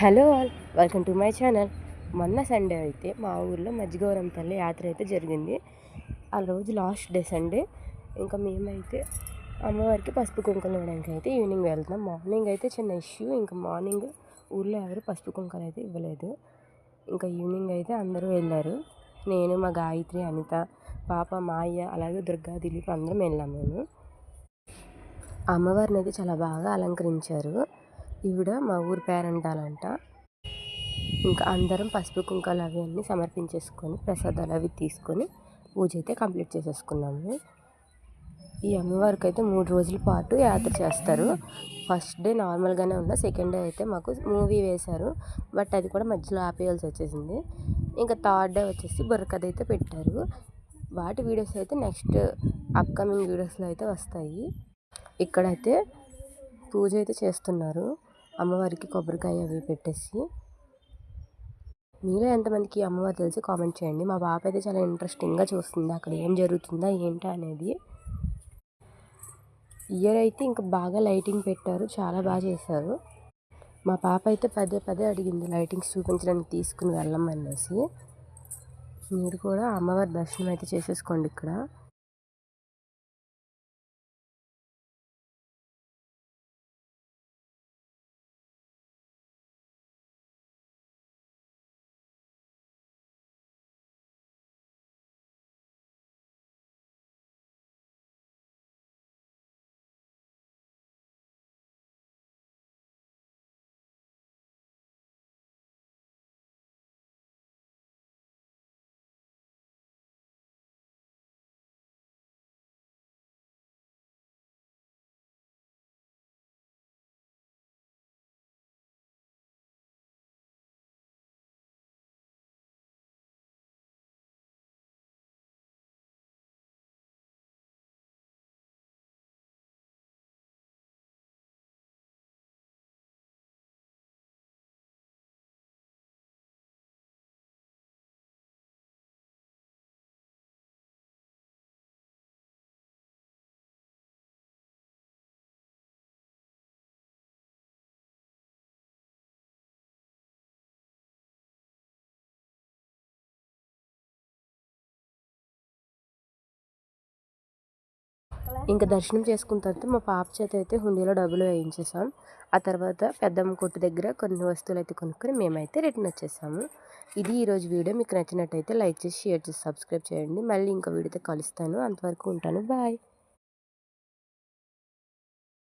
Hello all, welcome to my channel. మొన్న Sunday అయితే మా ఊర్లో మజ్జిగవరంపల్లి యాత్ర అయితే జరిగింది. ఆ రోజు లాస్ట్ డే సండే. ఇంకా మేమైతే అమ్మవారికి పసుపు కుంకుమలు ఇవ్వడానికి అయితే ఈవినింగ్ వెళ్తున్నాం. మార్నింగ్ అయితే చిన్న ఇష్యూ, ఇంకా మార్నింగ్ ఊర్లో ఎవరు పసుపు కుంకుమలు అయితే ఇవ్వలేదు. ఇంకా ఈవినింగ్ అయితే అందరూ వెళ్ళారు. నేను, మా గాయత్రి, అనిత, పాప, మాయ, అలాగే దుర్గా, దిలీప్ అందరం వెళ్ళాము. మేము అమ్మవారిని అయితే చాలా బాగా అలంకరించారు. ఈవిడ మా ఊరు పేరంటాలంట. ఇంకా అందరం పసుపు కుంకాలు అవి అన్నీ సమర్పించేసుకొని ప్రసాదాలు అవి తీసుకొని పూజ అయితే కంప్లీట్ చేసేసుకున్నాము. ఈ అమ్మవారికి అయితే 3 రోజుల పాటు యాత్ర చేస్తారు. ఫస్ట్ డే నార్మల్గానే ఉన్న, సెకండ్ డే అయితే మాకు మూవీ వేశారు. బట్ అది కూడా మధ్యలో ఆపేయాల్సి వచ్చేసింది. ఇంకా థర్డ్ డే వచ్చేసి బుర్రకథ అయితే పెట్టారు. వాటి వీడియోస్ అయితే నెక్స్ట్ అప్కమింగ్ వీడియోస్లో అయితే వస్తాయి. ఇక్కడైతే పూజ అయితే చేస్తున్నారు. అమ్మవారికి కొబ్బరికాయ అవి పెట్టేసి. మీలో ఎంతమందికి అమ్మవారు తెలిసి కామెంట్ చేయండి. మా పాప అయితే చాలా ఇంట్రెస్టింగ్గా చూస్తుంది అక్కడ ఏం జరుగుతుందా ఏంటా అనేది. ఇయర్ అయితే ఇంకా బాగా లైటింగ్ పెట్టారు, చాలా బాగా చేశారు. మా పాప అయితే పదే పదే అడిగింది లైటింగ్స్ చూపించడానికి తీసుకుని వెళ్ళమనేసి. మీరు కూడా అమ్మవారి దర్శనం అయితే చేసేసుకోండి ఇక్కడ. ఇంకా దర్శనం చేసుకున్న తర్వాత మా పాప చేత అయితే హుండీలో డబ్బులు వేయించేసాం. ఆ తర్వాత పెద్దమ్మ కొట్టు దగ్గర కొన్ని వస్తువులు అయితే కొనుక్కొని మేమైతే రిటర్న్ వచ్చేసాము. ఇది ఈరోజు వీడియో. మీకు నచ్చినట్టయితే లైక్ చేసి, షేర్ చేసి, సబ్స్క్రైబ్ చేయండి. మళ్ళీ ఇంకో వీడియోతో కలుస్తాను. అంతవరకు ఉంటాను. బాయ్.